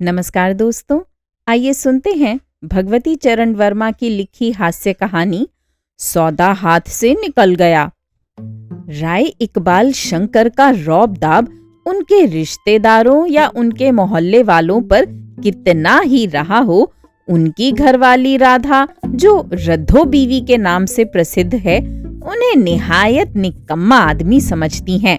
नमस्कार दोस्तों, आइए सुनते हैं भगवती चरण वर्मा की लिखी हास्य कहानी सौदा हाथ से निकल गया। राय इकबाल शंकर का रौब-दाब उनके रिश्तेदारों या उनके मोहल्ले वालों पर कितना ही रहा हो, उनकी घरवाली राधा, जो रद्धो बीवी के नाम से प्रसिद्ध है, उन्हें निहायत निकम्मा आदमी समझती हैं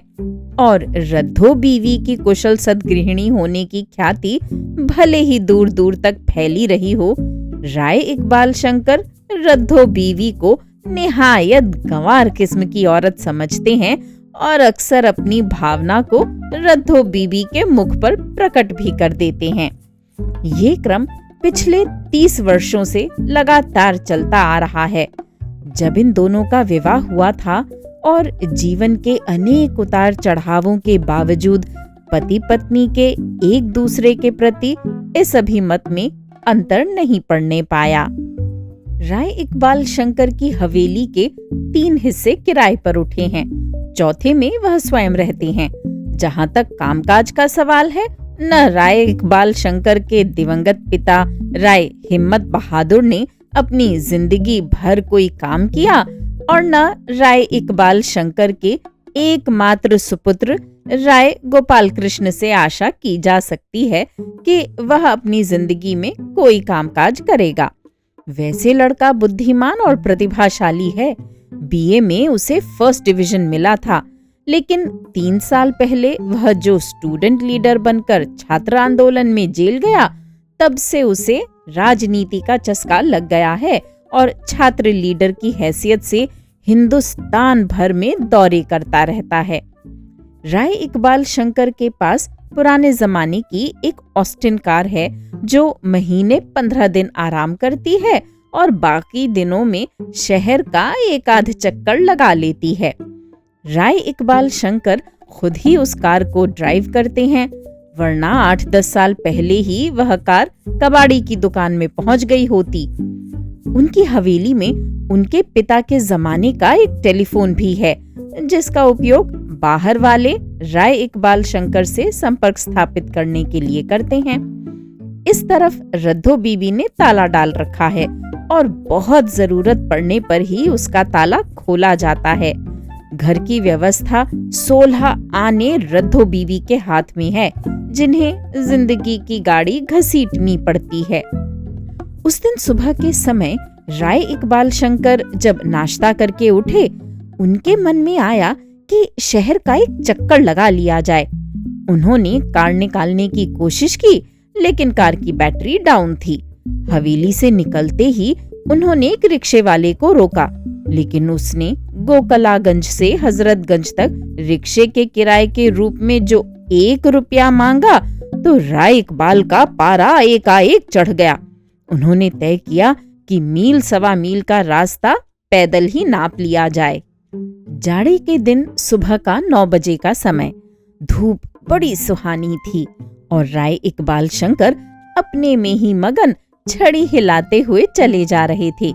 और रद्धो बीवी की कुशल सद्गृहिणी होने की ख्याति भले ही दूर दूर तक फैली रही हो, राय इकबाल शंकर रद्धो बीवी को निहायत गंवार किस्म की औरत समझते हैं और अक्सर अपनी भावना को रद्धो बीवी के मुख पर प्रकट भी कर देते हैं। ये क्रम पिछले 30 वर्षों से लगातार चलता आ रहा है। जब इन दोनों का विवाह हुआ था और जीवन के अनेक उतार चढ़ावों के बावजूद पति पत्नी के एक दूसरे के प्रति इस अभिमत में अंतर नहीं पड़ने पाया। राय इकबाल शंकर की हवेली के 3 हिस्से किराए पर उठे हैं। चौथे में वह स्वयं रहते हैं। जहां तक कामकाज का सवाल है, न राय इकबाल शंकर के दिवंगत पिता राय हिम्मत बहादुर ने अपनी जिंदगी भर कोई काम किया और न राय इकबाल शंकर के एकमात्र सुपुत्र राय गोपाल कृष्ण से आशा की जा सकती है कि वह अपनी जिंदगी में कोई कामकाज करेगा। वैसे लड़का बुद्धिमान और प्रतिभाशाली है। बीए में उसे फर्स्ट डिवीजन मिला था, लेकिन 3 साल पहले वह जो स्टूडेंट लीडर बनकर छात्र आंदोलन में जेल गया, तब से उसे राजनीति का चस्का लग गया है और छात्र लीडर की हैसियत से हिंदुस्तान भर में दौरे करता रहता है। राय इकबाल शंकर के पास पुराने जमाने की एक ऑस्टिन कार है, जो महीने 15 दिन आराम करती है और बाकी दिनों में शहर का एक आध चक्कर लगा लेती है। राय इकबाल शंकर खुद ही उस कार को ड्राइव करते हैं, वरना 8-10 साल पहले ही वह कार कबाड़ी की दुकान में पहुंच गई होती। उनकी हवेली में उनके पिता के जमाने का एक टेलीफोन भी है, जिसका उपयोग बाहर वाले राय इकबाल शंकर से संपर्क स्थापित करने के लिए करते हैं। इस तरफ रद्धो बीबी ने ताला डाल रखा है और बहुत जरूरत पड़ने पर ही उसका ताला खोला जाता है। घर की व्यवस्था 16 आने रद्धो बीबी के हाथ में है, जिन्हें जिंदगी की गाड़ी घसीटनी पड़ती है। उस दिन सुबह के समय राय इकबाल शंकर जब नाश्ता करके उठे, उनके मन में आया कि शहर का एक चक्कर लगा लिया जाए। उन्होंने कार निकालने की कोशिश की, लेकिन कार की बैटरी डाउन थी। हवेली से निकलते ही उन्होंने एक रिक्शे वाले को रोका, लेकिन उसने गोकलागंज से हजरतगंज तक रिक्शे के किराए के रूप में जो 1 रुपया मांगा, तो राय इकबाल का पारा एकाएक चढ़ गया। उन्होंने तय किया कि मील सवा मील का रास्ता पैदल ही नाप लिया जाए। जाड़े के दिन सुबह का 9 बजे का समय, धूप बड़ी सुहानी थी और राय इकबाल शंकर अपने में ही मगन छड़ी हिलाते हुए चले जा रहे थे।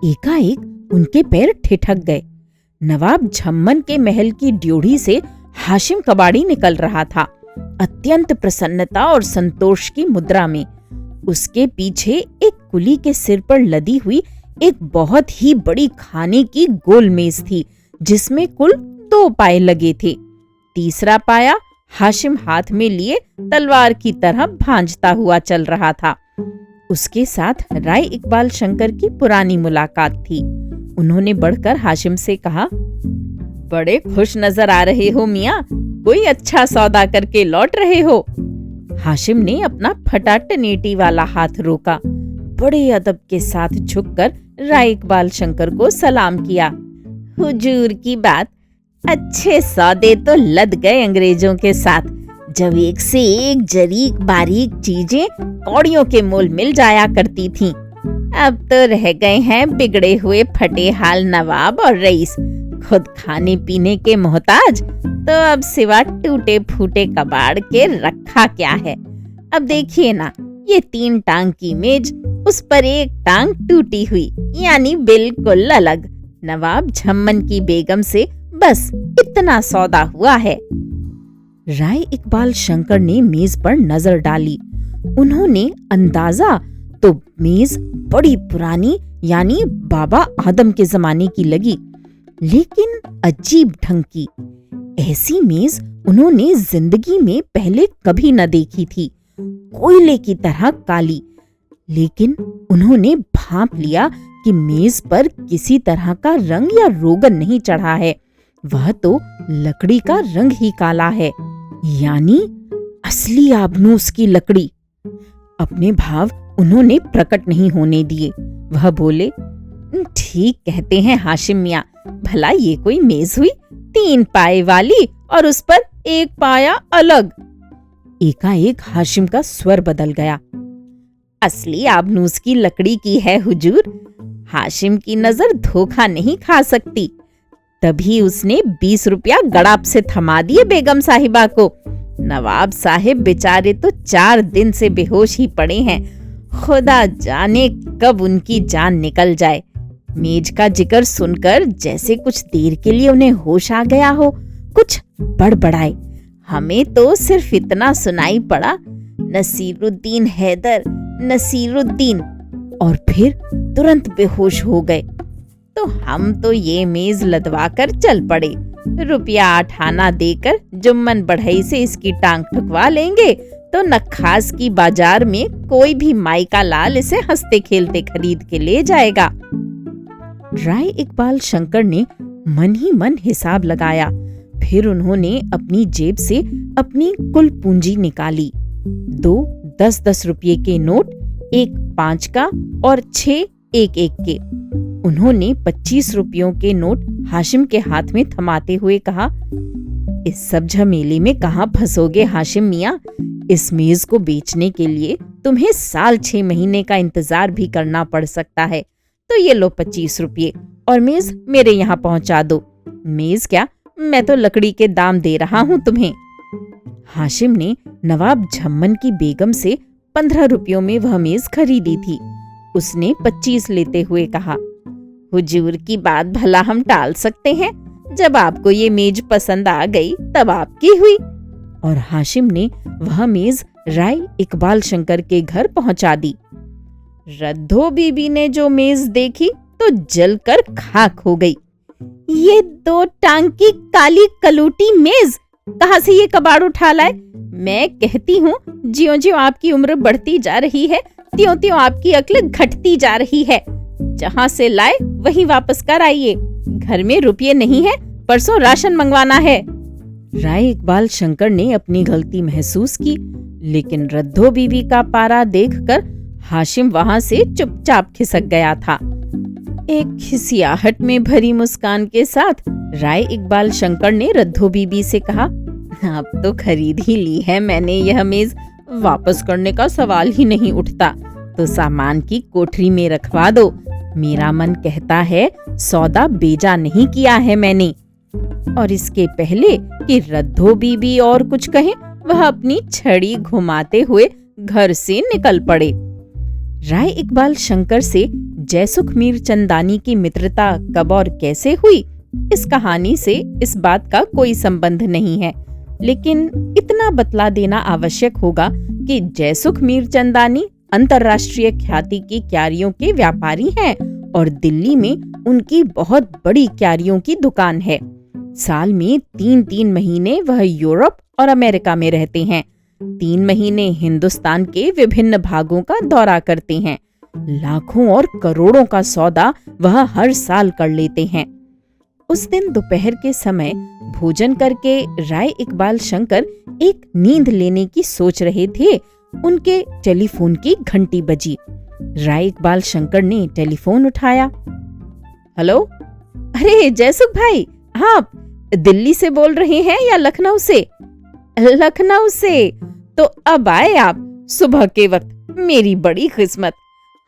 एकाएक उनके पैर ठिठक गए। नवाब झम्मन के महल की ड्योढ़ी से हाशिम कबाड़ी निकल रहा था, अत्यंत प्रसन्नता और संतोष की मुद्रा में। उसके पीछे एक कुली के सिर पर लदी हुई एक बहुत ही बड़ी खाने की गोल मेज थी, जिसमें कुल 2 पाए लगे थे। तीसरा पाया हाशिम हाथ में लिए तलवार की तरह भांजता हुआ चल रहा था। उसके साथ राय इकबाल शंकर की पुरानी मुलाकात थी। उन्होंने बढ़कर हाशिम से कहा, बड़े खुश नजर आ रहे हो मियाँ, कोई अच्छा सौदा करके लौट रहे हो। हाशिम ने अपना फटा टनेटी वाला हाथ रोका, बड़े अदब के साथ झुककर राय इकबाल शंकर को सलाम किया। हुजूर की बात, अच्छे सौदे तो लद गए अंग्रेजों के साथ, जब एक से एक जरीक बारीक चीजें कौड़ियों के मोल मिल जाया करती थीं। अब तो रह गए हैं बिगड़े हुए फटे हाल नवाब और रईस, खुद खाने पीने के मोहताज, तो अब सिवा टूटे फूटे कबाड़ के रखा क्या है। अब देखिए ना, ये 3 टांग की मेज, उस पर एक टांग टूटी हुई, यानी बिल्कुल अलग। नवाब झम्मन की बेगम से बस इतना सौदा हुआ है। राय इकबाल शंकर ने मेज पर नजर डाली। उन्होंने अंदाजा तो मेज बड़ी पुरानी यानी बाबा आदम के जमाने की लगी, लेकिन अजीब ढंग की। ऐसी मेज उन्होंने जिंदगी में पहले कभी न देखी थी, कोयले की तरह काली। लेकिन उन्होंने भांप लिया कि मेज पर किसी तरह का रंग या रोगन नहीं चढ़ा है, वह तो लकड़ी का रंग ही काला है, यानी असली आबनूस की लकड़ी। अपने भाव उन्होंने प्रकट नहीं होने दिए। वह बोले, ठीक कहते हैं हाशिम मियाँ, भला ये कोई मेज हुई 3 पाए वाली और उस पर 1 पाया अलग। एकाएक हाशिम का स्वर बदल गया। असली आबनूस की लकड़ी की है हुजूर, हाशिम की नजर धोखा नहीं खा सकती। तभी उसने 20 रुपया गड़ाप से थमा दिए बेगम साहिबा को। नवाब साहिब बेचारे तो 4 दिन से बेहोश ही पड़े हैं, खुदा जाने कब उनकी जान निकल जाए। मेज का जिक्र सुनकर जैसे कुछ देर के लिए उन्हें होश आ गया हो, कुछ बड़बड़ाए। हमें तो सिर्फ इतना सुनाई पड़ा, नसीरुद्दीन हैदर, नसीरुद्दीन, और फिर तुरंत बेहोश हो गए। तो हम तो ये मेज लदवा कर चल पड़े। रुपया 8 आना देकर जुम्मन बढ़ई से इसकी टांग ठुकवा लेंगे तो नखास की बाजार में कोई भी माई का लाल इसे हंसते खेलते खरीद के ले जाएगा। राय इकबाल शंकर ने मन ही मन हिसाब लगाया। फिर उन्होंने अपनी जेब से अपनी कुल पूंजी निकाली। 2 10-10 रुपये के नोट, 1 5 का और 6 1-1 के। उन्होंने 25 रुपयों के नोट हाशिम के हाथ में थमाते हुए कहा, इस सब झमेले में कहाँ फंसोगे हाशिम मियाँ? इस मेज को बेचने के लिए तुम्हें साल 6 महीने का इंतजार भी करना पड़ सकता है। तो ये लो 25 रुपये और मेज मेरे यहाँ पहुंचा दो। मेज क्या, मैं तो लकड़ी के दाम दे रहा हूँ तुम्हें। हाशिम ने नवाब झम्मन की बेगम से 15 रुपयों में वह मेज खरीदी थी। उसने 25 लेते हुए कहा, हुजूर की बात भला हम टाल सकते हैं? जब आपको ये मेज पसंद आ गई तब आपकी हुई। और हाशिम ने वह मेज राय इकबाल शंकर के घर पहुंचा दी। रद्दो बीबी ने जो मेज देखी तो जलकर खाक हो गई। ये 2 टांग की काली कलूटी मेज कहाँ से ये कबाड़ उठा लाए? मैं कहती हूँ ज्यों-ज्यों आपकी उम्र बढ़ती जा रही है त्यों-त्यों आपकी अक्ल घटती जा रही है। जहाँ से लाए वहीं वापस कर आइए। घर में रुपये नहीं है, परसों राशन मंगवाना है। राय इकबाल शंकर ने अपनी गलती महसूस की, लेकिन रद्दो बीबी का पारा देखकर हाशिम वहां से चुपचाप खिसक गया था। एक खिसियाहट में भरी मुस्कान के साथ राय इकबाल शंकर ने रद्दो बीबी से कहा, अब तो खरीद ही ली है मैंने यह मेज, वापस करने का सवाल ही नहीं उठता, तो सामान की कोठरी में रखवा दो। मेरा मन कहता है सौदा बेजा नहीं किया है मैंने। और इसके पहले कि रद्दो बीबी और कुछ कहे, वह अपनी छड़ी घुमाते हुए घर से निकल पड़े। राय इकबाल शंकर से जयसुख मीर चंदानी की मित्रता कब और कैसे हुई, इस कहानी से इस बात का कोई संबंध नहीं है, लेकिन इतना बतला देना आवश्यक होगा कि जयसुख मीर चंदानी अंतर्राष्ट्रीय ख्याति की क्यारियों के व्यापारी हैं और दिल्ली में उनकी बहुत बड़ी क्यारियों की दुकान है। साल में 3-3 महीने वह यूरोप और अमेरिका में रहते हैं। 3 महीने हिंदुस्तान के विभिन्न भागों का दौरा करते हैं। लाखों और करोड़ों का सौदा वह हर साल कर लेते हैं। उस दिन दोपहर के समय भोजन करके राय इकबाल शंकर एक नींद लेने की सोच रहे थे। उनके टेलीफोन की घंटी बजी। राय इकबाल शंकर ने टेलीफोन उठाया। हेलो, अरे जयसुख भाई, आप दिल्ली से बोल रहे हैं या लखनऊ से? लखनऊ से। तो अब आए आप सुबह के वक्त, मेरी बड़ी किस्मत।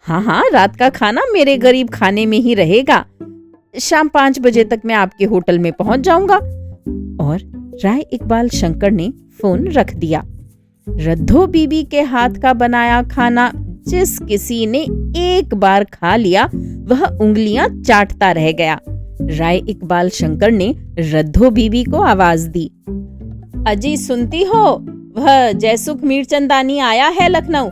हाँ, रात का खाना मेरे गरीब खाने में ही रहेगा। शाम 5 बजे तक मैं आपके होटल में पहुंच जाऊंगा। और राय इकबाल शंकर ने फोन रख दिया। रद्दो बीबी के हाथ का बनाया खाना जिस किसी ने एक बार खा लिया वह उंगलियां चाटता रह गया। राय इकबाल शंकर ने रद्दो बीबी को आवाज दी, अजी सुनती हो, वह जयसुख मीर चंदानी आया है लखनऊ।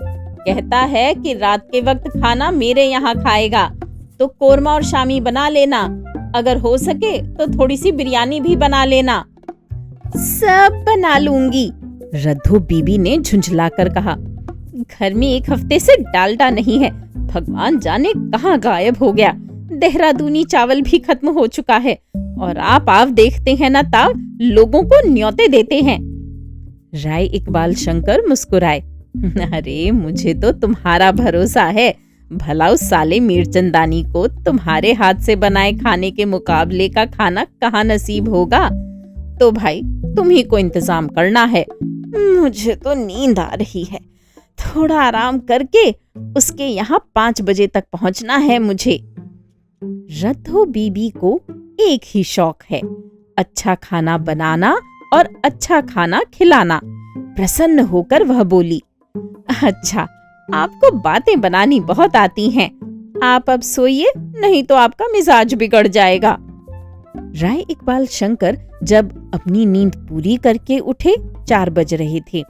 कहता है कि रात के वक्त खाना मेरे यहाँ खाएगा, तो कोरमा और शामी बना लेना, अगर हो सके तो थोड़ी सी बिरयानी भी बना लेना। सब बना लूंगी, रद्धो बीबी ने झुंझलाकर कहा। घर में एक हफ्ते से डालडा नहीं है, भगवान जाने कहाँ गायब हो गया। देहरादूनी चावल भी खत्म हो चुका है और आप देखते हैं ना ताव, लोगों को न्योते देते हैं। राय इकबाल शंकर मुस्कुराए। अरे मुझे तो तुम्हारा भरोसा है, भला उस साले मीरचंदानी को तुम्हारे हाथ से बनाए खाने के मुकाबले का खाना कहाँ नसीब होगा। तो भाई तुम ही को इंतजाम करना है। मुझे तो नींद आ रही है, थोड़ा आराम करके उसके यहाँ 5 बजे तक पहुंचना है मुझे। रद्धो बीबी को एक ही शौक है, अच्छा खाना बनाना और अच्छा खाना खिलाना। प्रसन्न होकर वह बोली, अच्छा आपको बातें बनानी बहुत आती हैं, आप अब सोइए, नहीं तो आपका मिजाज बिगड़ जाएगा। राय इकबाल शंकर जब अपनी नींद पूरी करके उठे 4 बज रहे थे।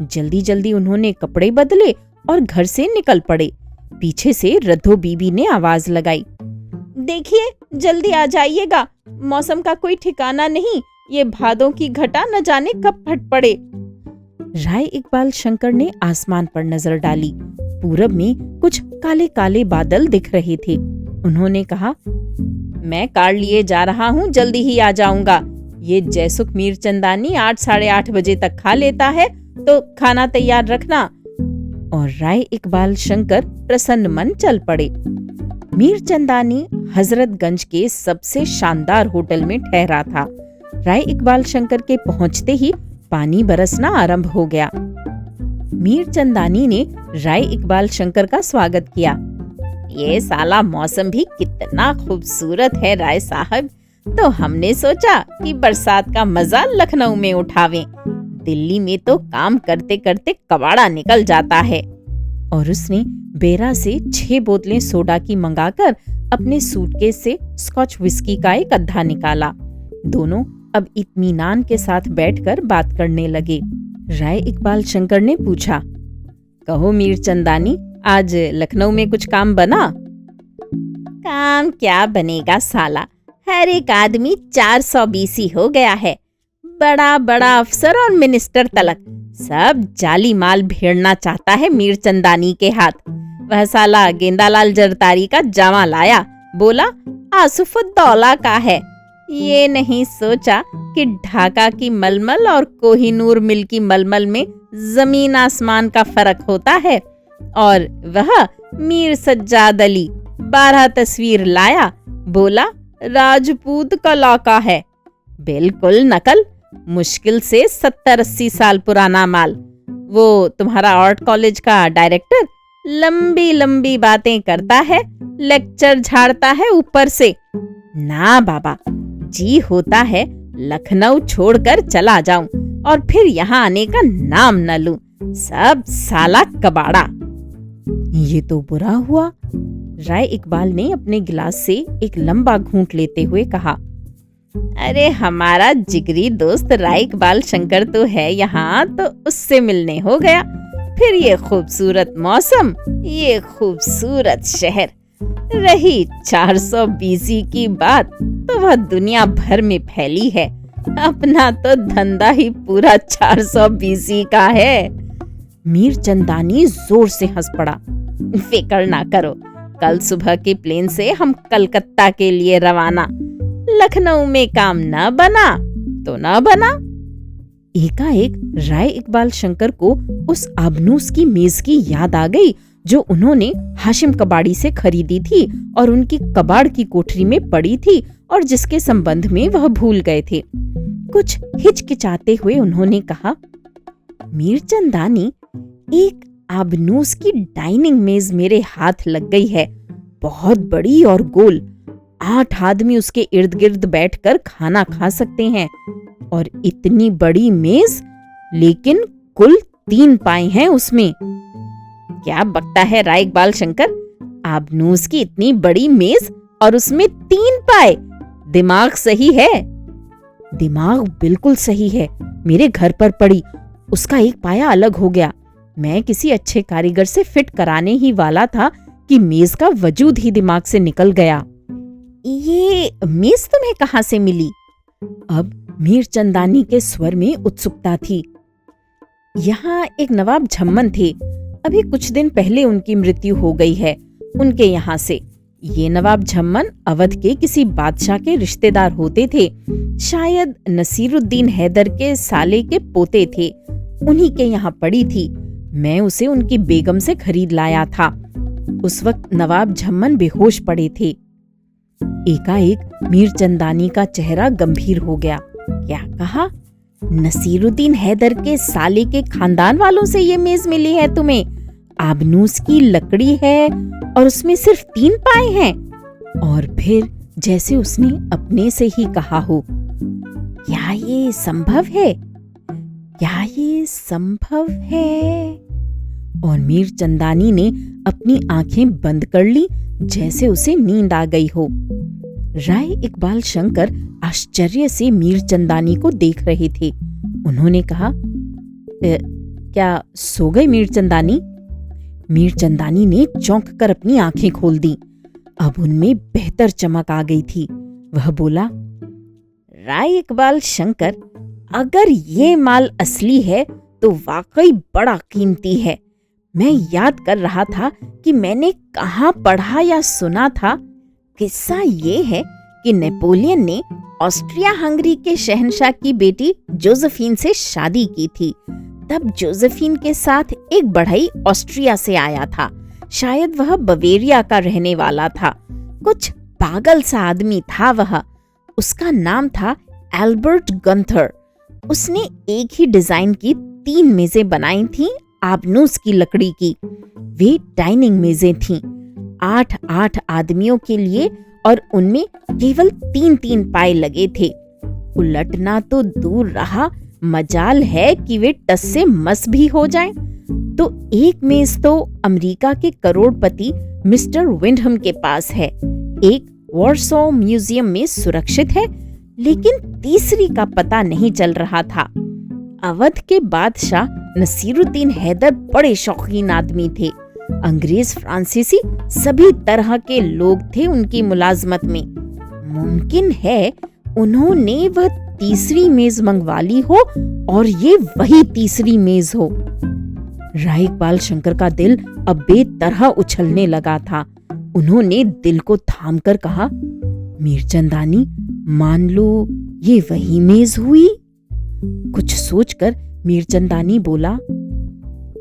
जल्दी जल्दी उन्होंने कपड़े बदले और घर से निकल पड़े। पीछे से रद्धो बीबी ने आवाज लगाई, देखिए जल्दी आ जाइएगा, मौसम का कोई ठिकाना नहीं, ये भादों की घटा न जाने कब फट पड़े। राय इकबाल शंकर ने आसमान पर नजर डाली। पूरब में कुछ काले काले बादल दिख रहे थे। उन्होंने कहा, मैं कार लिए जा रहा हूँ, जल्दी ही आ जाऊंगा। ये जयसुख मीरचंदानी 8 साढ़े 8 बजे तक खा लेता है, तो खाना तैयार रखना। और राय इकबाल शंकर प्रसन्न मन चल पड़े। मीरचंदानी हजरतगंज के सबसे शानदार होटल में ठहरा था। राय इकबाल शंकर के पहुंचते ही पानी बरसना आरंभ हो गया। मीरचंदानी ने राय इकबाल शंकर का स्वागत किया। ये साला मौसम भी कितना खूबसूरत है राय साहब, तो हमने सोचा कि बरसात का मजा लखनऊ में उठावें। दिल्ली में तो काम करते करते कबाड़ा निकल जाता है। और उसने बेरा से 6 बोतलें सोडा की मंगाकर अपने सूटकेस से स्कॉच विस्की का एक अद्धा निकाला। दोनों अब इत्मीनान के साथ बैठकर बात करने लगे। राय इकबाल शंकर ने पूछा, कहो मीरचंदानी, आज लखनऊ में कुछ काम बना? काम क्या बनेगा साला, हर एक आदमी 420 हो गया है। बड़ा बड़ा अफसर और मिनिस्टर तलक सब जाली माल भेड़ना चाहता है मीरचंदानी के हाथ। वह साला गेंदालाल जरतारी का जामा लाया, बोला आसुफुद्दौला का है। ये नहीं सोचा कि ढाका की मलमल और कोहिनूर मिल की मलमल में जमीन आसमान का फर्क होता है। और वह मीर सज्जाद अली 12 तस्वीर लाया, बोला राजपूत कला का है। बिल्कुल नकल, मुश्किल से 70-80 साल पुराना माल। वो तुम्हारा आर्ट कॉलेज का डायरेक्टर लंबी लंबी बातें करता है, लेक्चर झाड़ता है ऊपर से। ना बाबा, जी होता है लखनऊ छोड़कर चला जाऊं और फिर यहाँ आने का नाम न लूं। सब साला कबाड़ा। ये तो बुरा हुआ। राय इकबाल ने अपने गिलास से एक लंबा घूंट लेते हुए कहा, अरे हमारा जिगरी दोस्त राय इकबाल शंकर तो है यहाँ, तो उससे मिलने हो गया। फिर ये खूबसूरत मौसम, ये खूबसूरत शहर। रही 420 की बात, तो वह दुनिया भर में फैली है। अपना तो धंधा ही पूरा 420 का है। मीरचंदानी जोर से हंस पड़ा। फिक्र ना करो, कल सुबह की प्लेन से हम कलकत्ता के लिए रवाना। लखनऊ में काम न बना तो न बना। एकाएक राय इकबाल शंकर को उस आबनूस की मेज की याद आ गई जो उन्होंने हाशिम कबाड़ी से खरीदी थी और उनकी कबाड़ की कोठरी में पड़ी थी और जिसके संबंध में वह भूल गए थे। कुछ हिचकिचाते हुए उन्होंने कहा, मीरचंदानी, एक आबनूस की डाइनिंग मेज मेरे हाथ लग गई है, बहुत बड़ी और गोल। 8 आदमी उसके इर्द गिर्द बैठकर खाना खा सकते हैं। और इतनी बड़ी मेज, लेकिन कुल 3 पाए हैं उसमें। क्या बकता है राय इकबाल शंकर, आबनूस की इतनी बड़ी मेज और उसमें 3 पाए। दिमाग सही है? दिमाग बिल्कुल सही है। मेरे घर पर पड़ी, उसका एक पाया अलग हो गया। मैं किसी अच्छे कारीगर से फिट कराने ही वाला था कि मेज का वजूद ही दिमाग से निकल गया। ये मेज तुम्हें कहाँ से मिली? अब मीरचंदानी के स्वर में उत्सुकता थी। यहाँ एक नवाब झम्मन थे, अभी कुछ दिन पहले उनकी मृत्यु हो गई है उनके यहाँ से। ये नवाब झम्मन अवध के किसी बादशाह के रिश्तेदार होते थे, शायद नसीरुद्दीन हैदर के साले के पोते थे। उन्हीं के यहाँ पड़ी थी। मैं उसे उनकी बेगम से खरीद लाया था। उस वक्त नवाब झम्मन बेहोश पड़े थे। एकाएक मीरचंदानी का चेहरा गंभीर हो गया। क्या कहा? नसीरुद्दीन हैदर के साले के खानदान वालों से ये मेज मिली है तुम्हें? आबनूस की लकड़ी है और उसमें सिर्फ 3 पाए हैं। और फिर जैसे उसने अपने से ही कहा हो, क्या ये संभव है? क्या ये संभव है? और मीरचंदानी ने अपनी आंखें बंद कर ली, जैसे उसे नींद आ गई हो। राय इकबाल शंकर आश्चर्य से मीरचंदानी को देख रहे थे। उन्होंने कहा, क्या सो गए मीरचंदानी? मीरचंदानी ने चौंक कर अपनी आंखें खोल दी। अब उनमें बेहतर चमक आ गई थी। वह बोला, राय इकबाल शंकर, अगर ये माल असली है तो वाकई बड़ा कीमती है। मैं याद कर रहा था कि मैंने कहाँ पढ़ा या सुना था। किस्सा ये है कि नेपोलियन ने ऑस्ट्रिया हंगरी के शहंशाह की बेटी जोसेफिन से शादी की थी। तब जोसेफिन के साथ एक बढ़ई ऑस्ट्रिया से आया था। शायद वह बवेरिया का रहने वाला था। कुछ पागल सा आदमी था वह। उसका नाम था एल्बर्ट गंथर। उसने एक ही डिजाइन की 3 मेजें बनाई थीं, आबनूस की लकड़ी की। वे डाइनिंग मेजें थीं, 8-8 आदमियों के लिए, और उनमें केवल 3-3 पाए लगे थे। उलटना तो दूर रहा, मजाल है कि वे टस से मस भी हो जाएं। तो एक मेज तो अमेरिका के करोड़पति मिस्टर विंडहम के पास है, एक वॉर्सो म्यूजियम में सुरक्षित है, लेकिन तीसरी का पता नहीं चल रहा था। अवध के बादशाह नसीरुद्दीन हैदर बड़े शौकीन आदमी थे। अंग्रेज फ्रांसीसी सभी तरह के लोग थे उनकी मुलाजमत में। मुमकिन है उन्होंने वह तीसरी मेज मंगवा ली हो और ये वही तीसरी मेज हो। राय इकबाल शंकर का दिल अब बेतरह उछलने लगा था। उन्होंने दिल को थामकर कहा, मीरचंदानी, मान लो ये वही मेज हुई। कुछ सोचकर मीरचंदानी बोला,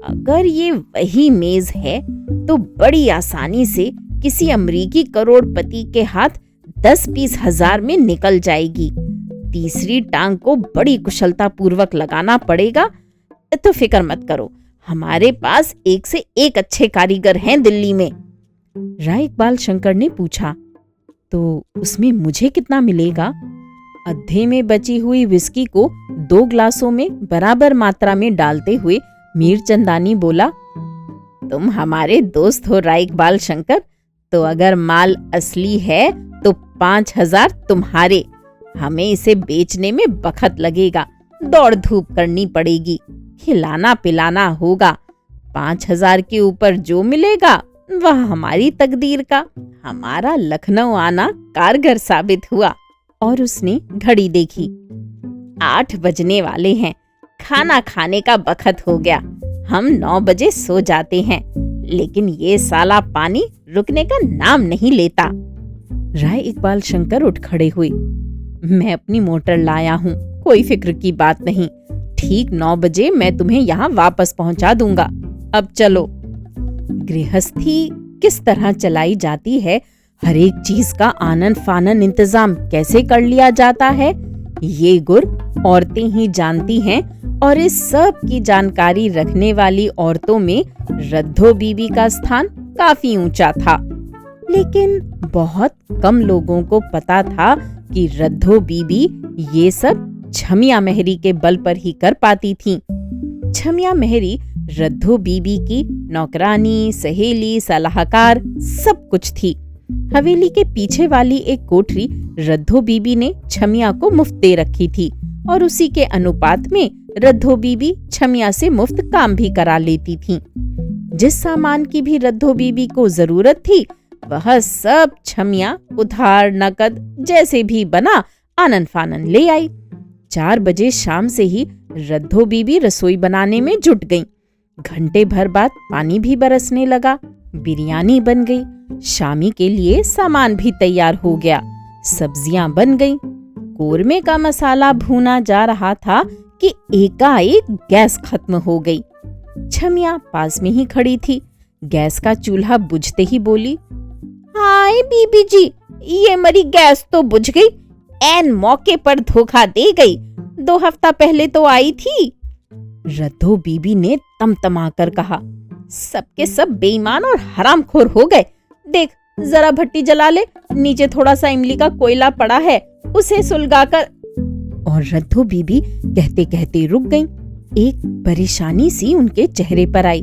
अगर ये वही मेज है तो बड़ी आसानी से किसी अमरीकी करोड़पति के हाथ 10-20 हजार में निकल जाएगी। तीसरी टांग को बड़ी कुशलता पूर्वक लगाना पड़ेगा। तो फिक्र मत करो, हमारे पास एक से एक अच्छे कारीगर हैं दिल्ली में। राय इकबाल शंकर ने पूछा, तो उसमें मुझे कितना मिलेगा? अद्धे में बची हुई विस्की को 2 ग्लासों में बराबर मात्रा में डालते हुए मीरचंदानी बोला, तुम हमारे दोस्त हो राय इकबाल शंकर, तो अगर माल असली है तो 5,000 तुम्हारे। हमें इसे बेचने में वक्त लगेगा, दौड़ धूप करनी पड़ेगी, खिलाना पिलाना होगा। 5,000 के ऊपर जो मिलेगा वह हमारी तकदीर का। हमारा लखनऊ आना कारगर साबित हुआ। और उसने घड़ी देखी, 8 बजने वाले हैं। खाना खाने का वक्त हो गया। हम 9 बजे सो जाते हैं, लेकिन ये साला पानी रुकने का नाम नहीं लेता। राय इकबाल शंकर उठ खड़े हुए। मैं अपनी मोटर लाया हूँ, कोई फिक्र की बात नहीं। ठीक 9 बजे मैं तुम्हें यहाँ वापस पहुँचा दूंगा। अब चलो। गृहस्थी किस तरह चलाई जाती है, हर एक चीज का आनन फानन इंतजाम कैसे कर लिया जाता है, ये गुर औरतें ही जानती हैं। और इस सब की जानकारी रखने वाली औरतों में रद्धो बीबी का स्थान काफी ऊंचा था। लेकिन बहुत कम लोगों को पता था कि रद्धो बीबी ये सब छमिया मेहरी के बल पर ही कर पाती थीं। छमिया मेहरी रद्धो बीबी की नौकरानी, सहेली, सलाहकार सब कुछ थी। हवेली के पीछे वाली एक कोठरी रद्धो बीबी ने छमिया को मुफ्त दे रखी थी और उसी के अनुपात में रद्दो बीबी छमिया से मुफ्त काम भी करा लेती थीं। जिस सामान की भी रद्दो बीबी को जरूरत थी वह सब छमिया उधार नकद जैसे भी बना आनन फानन ले आई। 4 बजे शाम से ही रद्दो बीबी रसोई बनाने में जुट गईं। घंटे भर बाद पानी भी बरसने लगा, बिरयानी बन गई, शामी के लिए सामान भी तैयार हो गया, सब्जियां बन गईं। कोरमे का मसाला भूना जा रहा था कि एकाएक गैस खत्म हो गई। छमिया पास में ही खड़ी थी। गैस का चूल्हा बुझते ही बोली, हाय बीबी जी, ये मरी गैस तो बुझ गई, ऐन मौके पर धोखा दे गई। 2 हफ्ता पहले तो आई थी। रद्दो बीबी ने तमतमा कर कहा, सबके सब बेईमान और हरामखोर हो गए। देख जरा भट्टी जला ले, नीचे थोड़ा सा इमली का कोयला पड़ा है, उसे सुलगाकर। और रद्दो बीबी कहते कहते रुक गईं। एक परेशानी सी उनके चेहरे पर आई।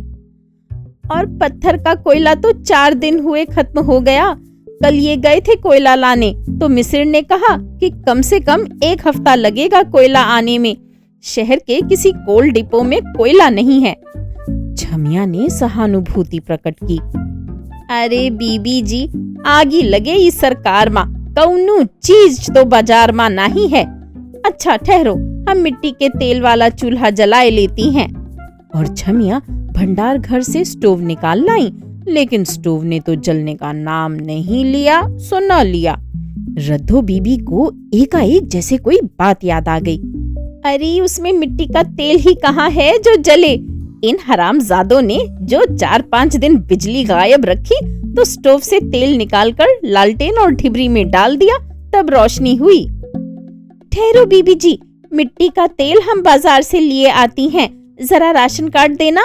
और पत्थर का कोयला तो 4 दिन हुए खत्म हो गया। कल ये गए थे कोयला लाने तो मिस्र ने कहा कि कम से कम 1 हफ्ता लगेगा कोयला आने में। शहर के किसी कोल डिपो में कोयला नहीं है। छमिया ने सहानुभूति प्रकट की। अरे बीबी जी, आगी लगे इस सरकार मां, कौनो चीज तो बाजार मां नहीं है। अच्छा ठहरो, हम मिट्टी के तेल वाला चूल्हा जलाए लेती हैं। और छमिया भंडार घर से स्टोव निकाल लाई, लेकिन स्टोव ने तो जलने का नाम नहीं लिया सो न लिया। रद्दो बीबी को एकाएक जैसे कोई बात याद आ गई। अरे उसमें मिट्टी का तेल ही कहाँ है जो जले। इन हरामजादों ने जो 4-5 दिन बिजली गायब रखी तो स्टोव से तेल निकालकर लालटेन और ढिबरी में डाल दिया, तब रोशनी हुई। ठहरो बीबी जी, मिट्टी का तेल हम बाजार से लिए आती हैं, जरा राशन कार्ड देना।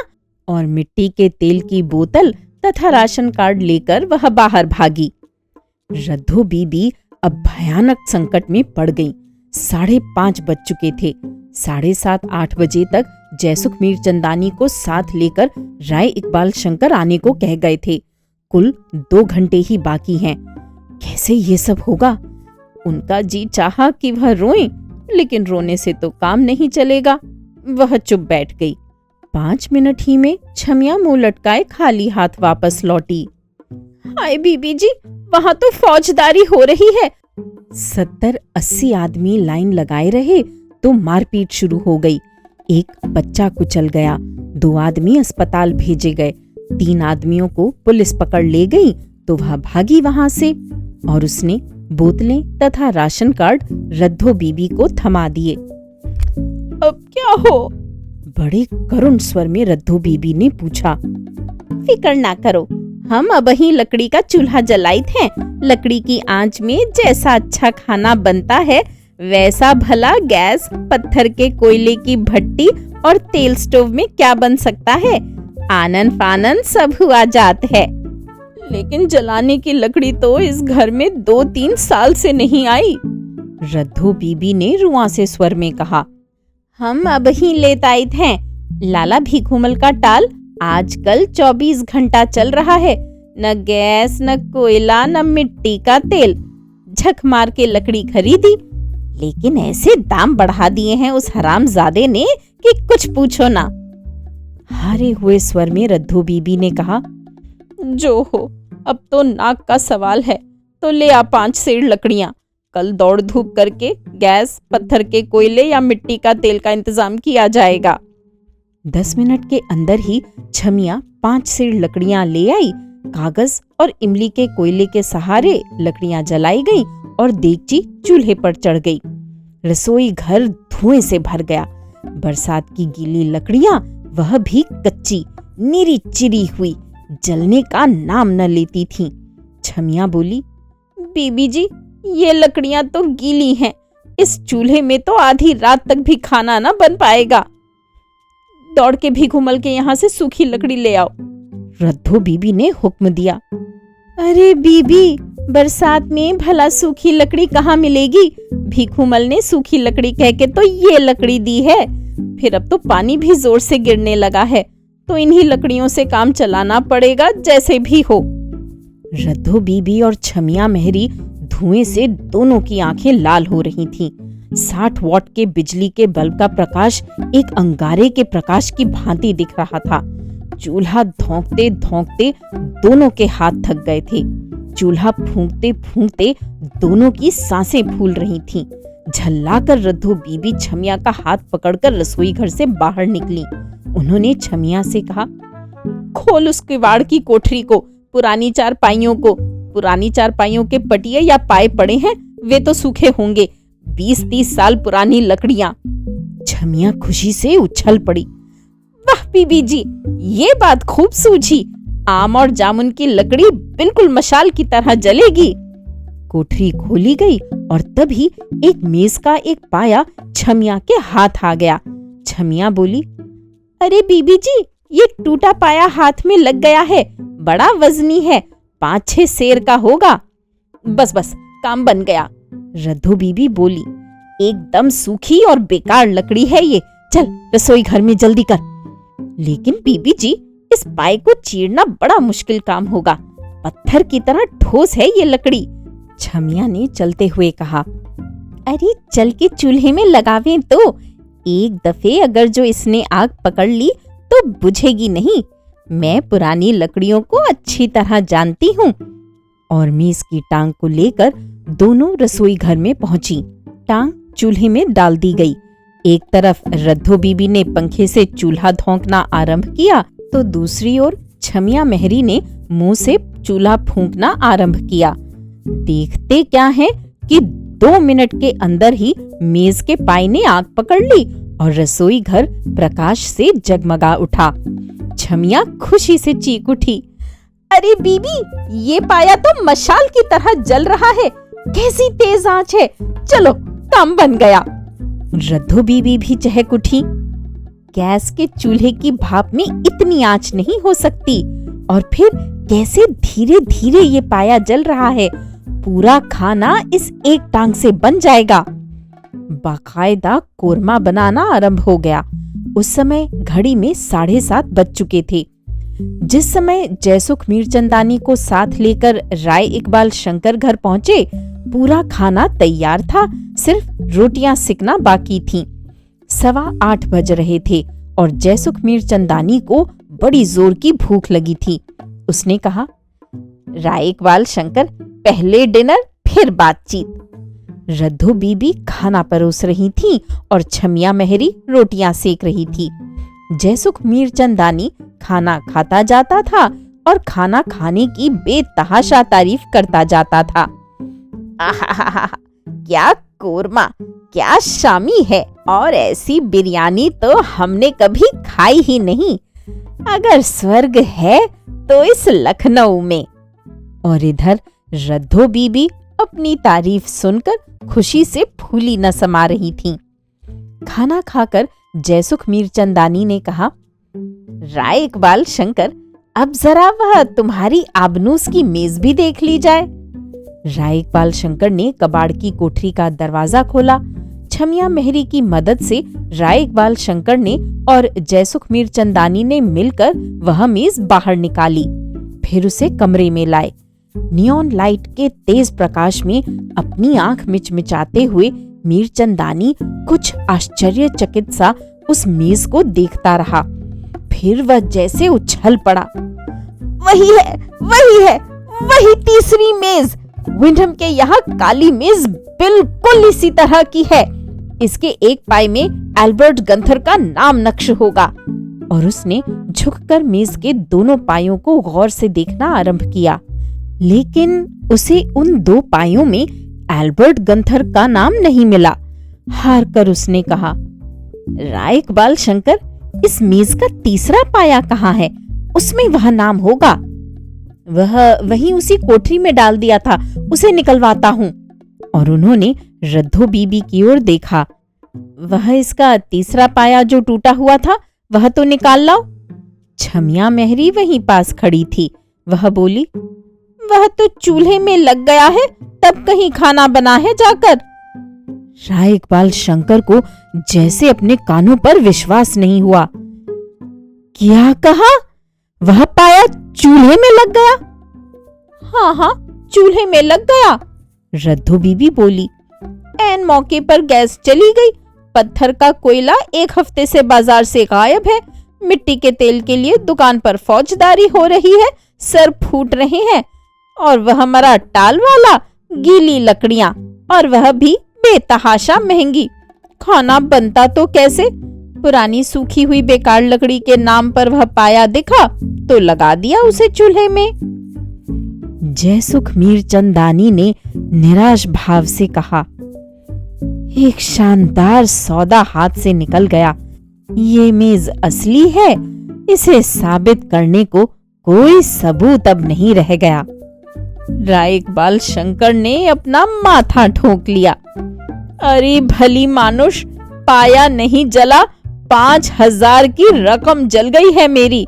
और मिट्टी के तेल की बोतल तथा राशन कार्ड लेकर वह बाहर भागी। रद्दो बीबी अब भयानक संकट में पड़ गई। 5:30 बज चुके थे। 7:30-8 बजे तक जयसुख मीरचंदानी को साथ लेकर राय इकबाल शंकर आने को कह गए थे। कुल 2 घंटे ही बाकी हैं। कैसे ये सब होगा? उनका जी चाहा कि वह रोएं, लेकिन रोने से तो काम नहीं चलेगा। वह चुप बैठ गई। 5 मिनट ही में छमिया मुंह लटकाए खाली हाथ वापस लौटी। हाय बीबी जी, वहां तो फौजदारी हो रही है। 70-80 आदमी लाइन लगाए रहे तो मारपीट शुरू हो गई। एक बच्चा कुचल गया, 2 आदमी अस्पताल भेजे गए, 3 आदमियों को पुलिस पकड़ ले गई तो वह भागी वहां से और उसने बोतलें तथा राशन कार्ड रद्दो बीबी को थमा दिए। अब क्या हो? बड़े करुण स्वर में रद्दो बीबी ने पूछा। फिक्र ना करो, हम अब ही लकड़ी का चूल्हा जलाई थे। लकड़ी की आंच में जैसा अच्छा खाना बनता है वैसा भला गैस, पत्थर के कोयले की भट्टी और तेल स्टोव में क्या बन सकता है। आनन फानन सब हुआ जात है। लेकिन जलाने की लकड़ी तो इस घर में 2-3 साल से नहीं आई। रद्दो बीबी ने रुआंसे स्वर में कहा। हम अब ही लेत आए थे। लाला भिखुमल का टाल आजकल 24 घंटा चल रहा है। न गैस, न कोयला, न मिट्टी का तेल। झक मार के लकड़ी खरीदी, लेकिन ऐसे दाम बढ़ा दिए हैं उस हरामजादे ने कि कुछ पूछो ना। हारे हुए स्वर में रद्दो बीबी ने कहा, जो हो, अब तो नाक का सवाल है तो ले आ 5 सेर लकड़ियां। कल दौड़ धूप करके गैस, पत्थर के कोयले या मिट्टी का तेल का इंतजाम किया जाएगा। 10 मिनट के अंदर ही छमिया 5 सेर लकड़ियां ले आई। कागज और इमली के कोयले के सहारे लकड़ियां जलाई गई और देगची चूल्हे पर चढ़ गई। रसोई घर धुएं से भर गया। बरसात की गीली लकड़ियां, वह भी कच्ची, निरी चिरी हुई, जलने का नाम न लेती थीं। छमिया बोली, बीबी जी, ये लकड़ियां तो गीली हैं। इस चूल्हे में तो आधी रात तक भी खाना न बन पाएगा। दौड़ के भिखुमल के यहाँ से सूखी लकड़ी ले आओ। रद्दो बीबी ने हुक्म दिया। अरे बीबी, बरसात में भला सूखी लकड़ी कहाँ मिलेगी? भिखुमल ने सूखी लकड़ी कह के तो ये लकड़ी दी है। फिर अब तो पानी भी जोर से गिरने लगा है, तो इन्हीं लकड़ियों से काम चलाना पड़ेगा जैसे भी हो। रद्दो बीबी और छमिया मेहरी धुएं से दोनों की आंखें लाल हो रही थीं। 60 वॉट के बिजली के बल्ब का प्रकाश एक अंगारे के प्रकाश की भांति दिख रहा था। चूल्हा धौंकते धौंकते दोनों के हाथ थक गए थे। चूल्हा फूंकते फूंकते दोनों की सांसें फूल रही थीं। झल्लाकर रद्धो बीबी छमिया का हाथ पकड़कर रसोई घर से बाहर निकली। उन्होंने छमिया से कहा, खोल उस किवाड़ की कोठरी को, पुरानी चारपाइयों के पटिये या पाए पड़े हैं, वे तो सूखे होंगे। 20-30 साल पुरानी लकड़ियां। छमिया खुशी से उछल पड़ी। वाह बीबी जी, ये बात खूब सूझी। आम और जामुन की लकड़ी बिल्कुल मशाल की तरह जलेगी। कोठरी खोली गई और तभी एक मेज का एक पाया छमिया के हाथ आ गया। छमिया बोली, अरे बीबी जी, ये टूटा पाया हाथ में लग गया है, बड़ा वजनी है, 5-6 सेर का होगा। बस काम बन गया। रद्धो बीबी बोली, एकदम सूखी और बेकार लकड़ी है ये, चल रसोई घर में जल्दी कर। लेकिन बीबी जी, इस पाए को चीरना बड़ा मुश्किल काम होगा, पत्थर की तरह ठोस है ये लकड़ी। छमिया ने चलते हुए कहा, अरे चल के चूल्हे में लगावें तो, एक दफे अगर जो इसने आग पकड़ ली तो बुझेगी नहीं। मैं पुरानी लकड़ियों को अच्छी तरह जानती हूँ। और मेज की टांग को लेकर दोनों रसोई घर में पहुंची। टांग चूल्हे में डाल दी गई। एक तरफ रद्धो बीबी ने पंखे से चूल्हा धौंकना आरंभ किया तो दूसरी ओर छमिया मेहरी ने मुंह से चूल्हा फूंकना आरंभ किया। देखते क्या है कि 2 मिनट के अंदर ही मेज के पाई ने आग पकड़ ली और रसोई घर प्रकाश से जगमगा उठा। छमिया खुशी से चीख उठी, अरे बीबी, ये पाया तो मशाल की तरह जल रहा है, कैसी तेज आंच है, चलो काम बन गया। रद्धो बीबी भी चहक उठी। गैस के चूल्हे की भाप में इतनी आंच नहीं हो सकती, और फिर कैसे धीरे धीरे ये पाया जल रहा है, पूरा खाना इस एक टांग से बन जाएगा। बाकायदा कोरमा बनाना आरंभ हो गया। उस समय घड़ी में 7:30 बज चुके थे। जिस समय जयसुख मीरचंदानी को साथ लेकर राय इकबाल शंकर घर पहुंचे, पूरा खाना तैयार था, सिर्फ रोटियां सिकना बाकी थीं। 8:15 बज रहे थे और जयसुख मीरचंदानी को बड़ी जोर की भूख लगी थी। उसने कहा, राय इकबाल शंकर, पहले डिनर फिर बातचीत। रद्धो बीबी खाना परोस रही थी और छमिया मेहरी रोटियां सेक रही थी। जयसुख मीरचंदानी खाना खाता जाता था और खाना खाने की बेतहाशा तारीफ करता जाता था। आहा, क्या कोरमा, क्या शामी है, और ऐसी बिरयानी तो हमने कभी खाई ही नहीं। अगर स्वर्ग है तो इस लखनऊ में। और इधर रद्धो बीबी अपनी तारीफ सुनकर खुशी से फूली न समा रही थीं। खाना खाकर जयसुख मीरचंदानी ने कहा, राय इकबाल शंकर, अब जरा वह तुम्हारी आबनूस की मेज भी देख ली जाए। राय इकबाल शंकर ने कबाड़ की कोठरी का दरवाजा खोला। छमिया मेहरी की मदद से राय इकबाल शंकर ने और जयसुख मीरचंदानी ने मिलकर वह मेज बाहर निकाली, फिर उसे कमरे में लाए। नियॉन लाइट के तेज प्रकाश में अपनी आंख मिचमिचाते हुए मीरचंदानी कुछ आश्चर्यचकित सा उस मेज को देखता रहा। फिर वह जैसे उछल पड़ा, वही है, वही तीसरी मेज। विंडहम के यहाँ काली मेज बिल्कुल इसी तरह की है। इसके एक पाई में एल्बर्ट गंथर का नाम नक्श होगा। और उसने झुककर मेज के दोनों पायों को गौर से देखना आरंभ किया, लेकिन उसे उन 2 पायों में एल्बर्ट गंथर का नाम नहीं मिला। हार कर उसने कहा, राय इकबाल शंकर, इस मेज का तीसरा पाया कहाँ है? उसमें वह नाम होगा। वह वहीं उसी कोठरी में डाल दिया था, उसे निकलवाता हूँ। और उन्होंने रद्धो बीबी की ओर देखा। वह इसका तीसरा पाया जो टूटा हुआ था, वह तो निकाल लाओ। छमिया मेहरी वहीं पास खड़ी थी। वह बोली, वह तो चूल्हे में लग गया है, तब कहीं खाना बना है जाकर। राय इकबाल शंकर को जैसे अपने कानों पर विश्वास नहीं हुआ। क्या कहा? वह पाया चूल्हे में लग गया? हाँ, चूल्हे में लग गया, रद्धो बीबी बोली। ऐन मौके पर गैस चली गई। पत्थर का कोयला 1 हफ्ते से बाजार से गायब है। मिट्टी के तेल के लिए दुकान पर फौजदारी हो रही है, सर फूट रहे हैं। और वह हमारा टाल वाला, गीली लकड़ियां, और वह भी बेतहाशा महंगी। खाना बनता तो कैसे? पुरानी सूखी हुई बेकार लकड़ी के नाम पर वह पाया दिखा तो लगा दिया उसे चूल्हे में। जयसुख मीरचंदानी ने निराश भाव से कहा, एक शानदार सौदा हाथ से निकल गया। ये मेज असली है, इसे साबित करने को कोई सबूत अब नहीं रह गया। राय इकबाल शंकर ने अपना माथा ठोक लिया। अरे भली मानुष, पाया नहीं जला, 5,000 की रकम जल गई है मेरी।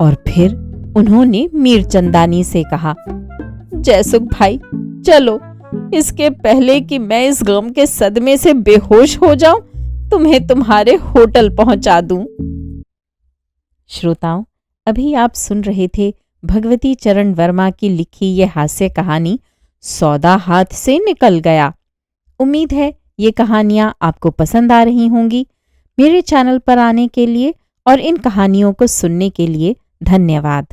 और फिर उन्होंने मीरचंदानी से कहा, जयसुख भाई चलो, इसके पहले कि मैं इस गम के सदमे से बेहोश हो जाऊं, तुम्हें तुम्हारे होटल पहुंचा दूं। श्रोताओं, अभी आप सुन रहे थे भगवती चरण वर्मा की लिखी ये हास्य कहानी सौदा हाथ से निकल गया। उम्मीद है ये कहानियां आपको पसंद आ रही होंगी। मेरे चैनल पर आने के लिए और इन कहानियों को सुनने के लिए धन्यवाद।